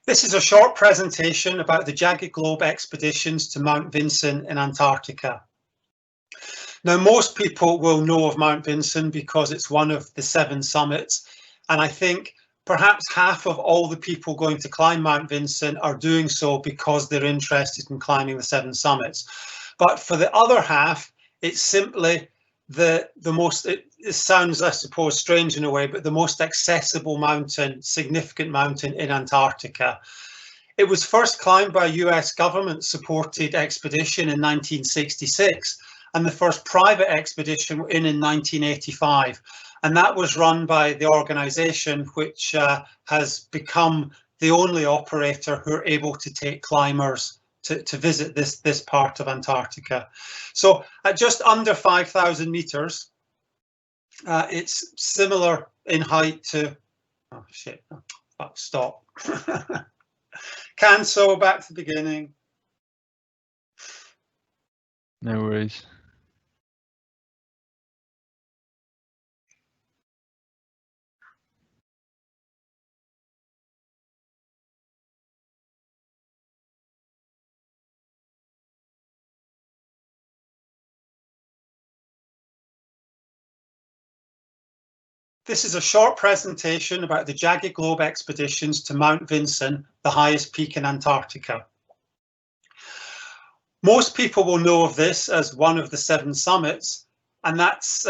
This is a short presentation about the Jagged Globe expeditions to Mount Vinson in Antarctica. Now, most people will know of Mount Vinson because it's one of the 7 summits, and I think perhaps half of all the people going to climb Mount Vinson are doing so because they're interested in climbing the 7 summits. But for the other half, it's simply the most, it sounds, I suppose, strange in a way, but the most accessible mountain, significant mountain in Antarctica. It was first climbed by a US government-supported expedition in 1966, and the first private expedition in 1985. And that was run by the organisation which has become the only operator who are able to take climbers to visit this part of Antarctica. So at just under 5,000 meters, it's similar in height to, oh shit, oh, stop. Cancel, back to the beginning. No worries. This is a short presentation about the Jagged Globe expeditions to Mount Vinson, the highest peak in Antarctica. Most people will know of this as one of the 7 summits, and that's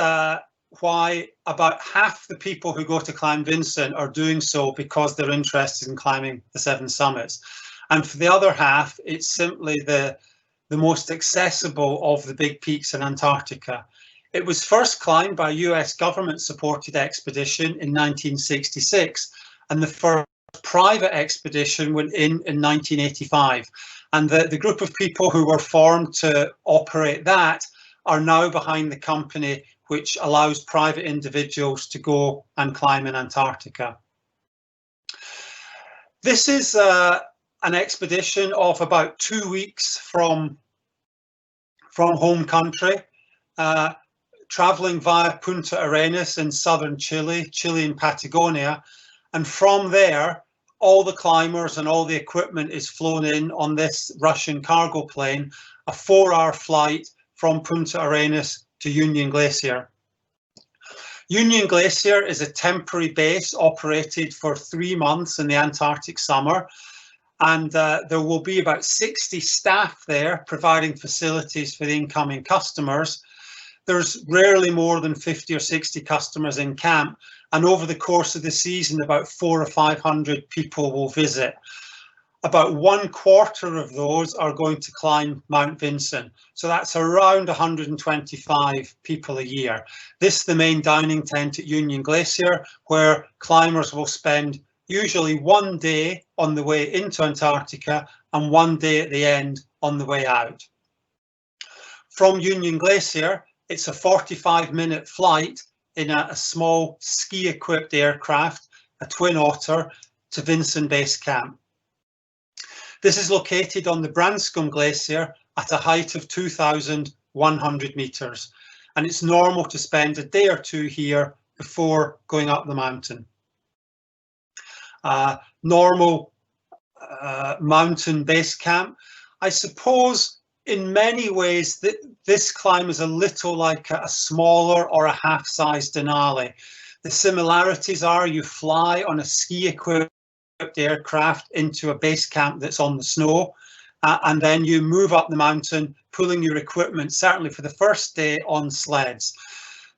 why about half the people who go to climb Vinson are doing so because they're interested in climbing the 7 summits. And for the other half, it's simply the most accessible of the big peaks in Antarctica. It was first climbed by a US government-supported expedition in 1966, and the first private expedition went in 1985. And the group of people who were formed to operate that are now behind the company which allows private individuals to go and climb in Antarctica. This is an expedition of about 2 weeks from home country, traveling via Punta Arenas in southern Chile, Chilean Patagonia, and from there all the climbers and all the equipment is flown in on this Russian cargo plane, a 4-hour flight from Punta Arenas to Union Glacier. Union Glacier is a temporary base operated for 3 months in the Antarctic summer, and there will be about 60 staff there providing facilities for the incoming customers. There's rarely more than 50 or 60 customers in camp, and over the course of the season about 400 or 500 people will visit. About 1/4 of those are going to climb Mount Vinson, so that's around 125 people a year. This is the main dining tent at Union Glacier, where climbers will spend usually 1 day on the way into Antarctica and 1 day at the end on the way out. From Union Glacier, it's a 45-minute flight in a small ski-equipped aircraft, a Twin Otter, to Vinson Base Camp. This is located on the Branscombe Glacier at a height of 2,100 meters, and it's normal to spend a day or 2 here before going up the mountain. Normal mountain base camp. I suppose in many ways that this climb is a little like a smaller or a half-sized Denali. The similarities are you fly on a ski-equipped aircraft into a base camp that's on the snow, and then you move up the mountain, pulling your equipment, certainly for the first day, on sleds.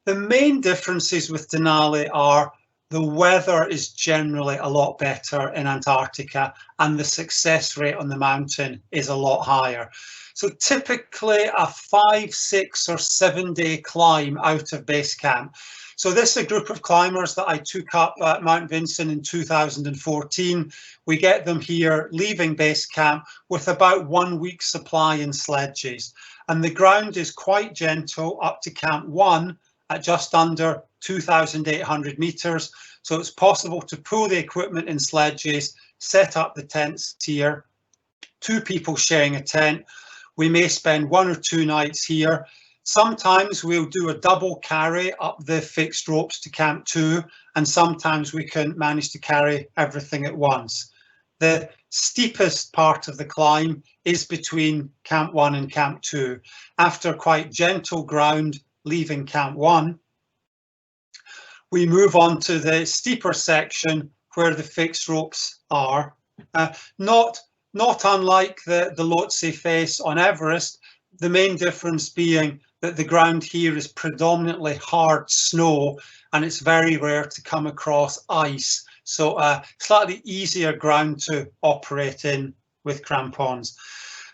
The main differences with Denali are the weather is generally a lot better in Antarctica, and the success rate on the mountain is a lot higher. So typically a 5, 6 or 7 day climb out of base camp. So this is a group of climbers that I took up at Mount Vinson in 2014. We get them here leaving base camp with about 1 week's supply in sledges. And the ground is quite gentle up to Camp 1 at just under 2,800 meters. So it's possible to pull the equipment in sledges, set up the tents here, 2 people sharing a tent. We may spend 1 or 2 nights here. Sometimes we'll do a double carry up the fixed ropes to Camp 2, and sometimes we can manage to carry everything at once. The steepest part of the climb is between Camp 1 and Camp 2. After quite gentle ground leaving Camp 1, we move on to the steeper section where the fixed ropes are. Not unlike the Lhotse face on Everest, the main difference being that the ground here is predominantly hard snow and it's very rare to come across ice. So slightly easier ground to operate in with crampons.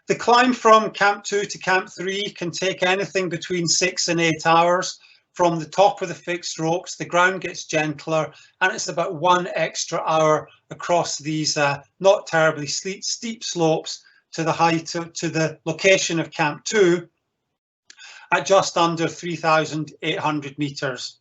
The climb from Camp 2 to Camp 3 can take anything between 6 and 8 hours. From the top of the fixed ropes, the ground gets gentler and it's about 1 extra hour across these not terribly steep slopes to the height to the location of Camp 2 at just under 3,800 meters.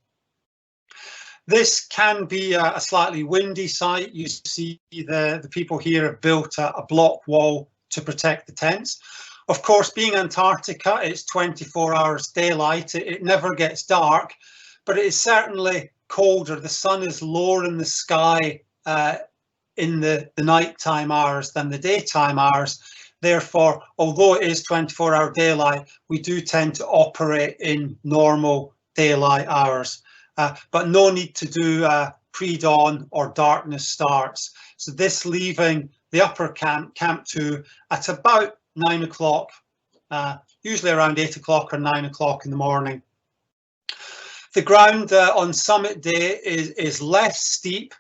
This can be a slightly windy site. You see the people here have built a block wall to protect the tents. Of course, being Antarctica, it's 24 hours daylight. It never gets dark, but it is certainly colder. The sun is lower in the sky in the nighttime hours than the daytime hours. Therefore, although it is 24-hour daylight, we do tend to operate in normal daylight hours. But no need to do pre-dawn or darkness starts. So this leaving the upper camp, Camp 2, at about 9 o'clock, usually around 8 o'clock or 9 o'clock in the morning. The ground on summit day is less steep,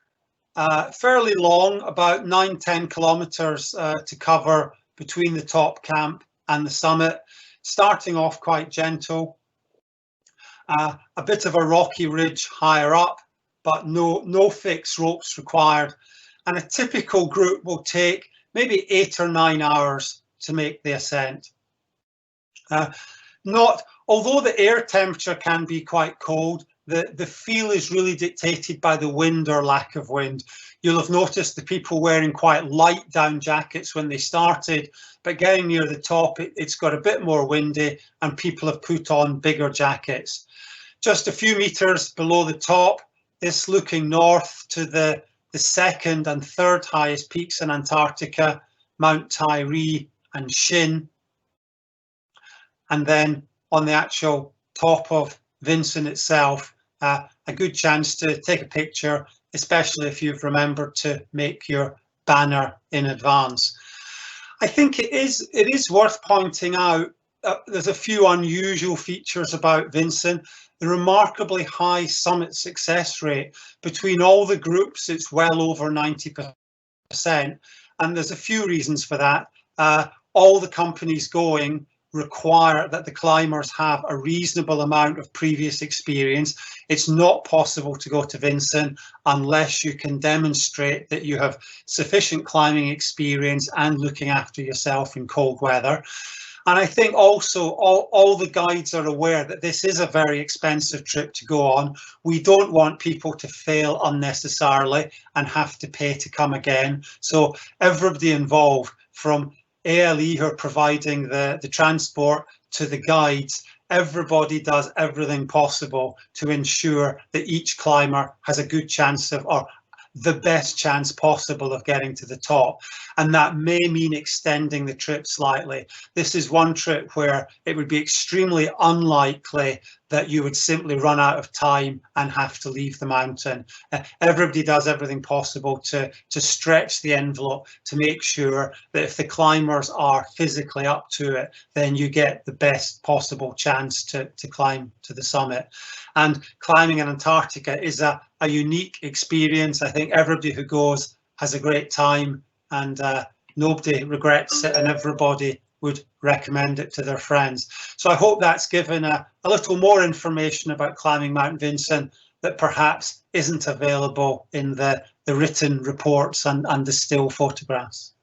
fairly long, about 9-10 kilometers to cover between the top camp and the summit, starting off quite gentle. A bit of a rocky ridge higher up, but no fixed ropes required. And a typical group will take maybe 8 or 9 hours to make the ascent. Although the air temperature can be quite cold, the feel is really dictated by the wind or lack of wind. You'll have noticed the people wearing quite light down jackets when they started, but getting near the top, it's got a bit more windy and people have put on bigger jackets. Just a few meters below the top, this looking north to the second and third highest peaks in Antarctica, Mount Tyree and Shin. And then on the actual top of Vinson itself, a good chance to take a picture, especially if you've remembered to make your banner in advance. I think it is worth pointing out there's a few unusual features about Vinson. The remarkably high summit success rate between all the groups, it's well over 90%, and there's a few reasons for that. All the companies going require that the climbers have a reasonable amount of previous experience. It's not possible to go to Vinson unless you can demonstrate that you have sufficient climbing experience and looking after yourself in cold weather. And I think also all the guides are aware that this is a very expensive trip to go on. We don't want people to fail unnecessarily and have to pay to come again. So everybody involved, from ALE who are providing the transport to the guides, everybody does everything possible to ensure that each climber has a good chance of, or the best chance possible of getting to the top. And that may mean extending the trip slightly. This is one trip where it would be extremely unlikely that you would simply run out of time and have to leave the mountain. Everybody does everything possible to stretch the envelope to make sure that if the climbers are physically up to it, then you get the best possible chance to climb to the summit. And climbing in Antarctica is a unique experience. I think everybody who goes has a great time, and nobody regrets it, and everybody would recommend it to their friends. So I hope that's given a little more information about climbing Mount Vinson that perhaps isn't available in the written reports and the still photographs.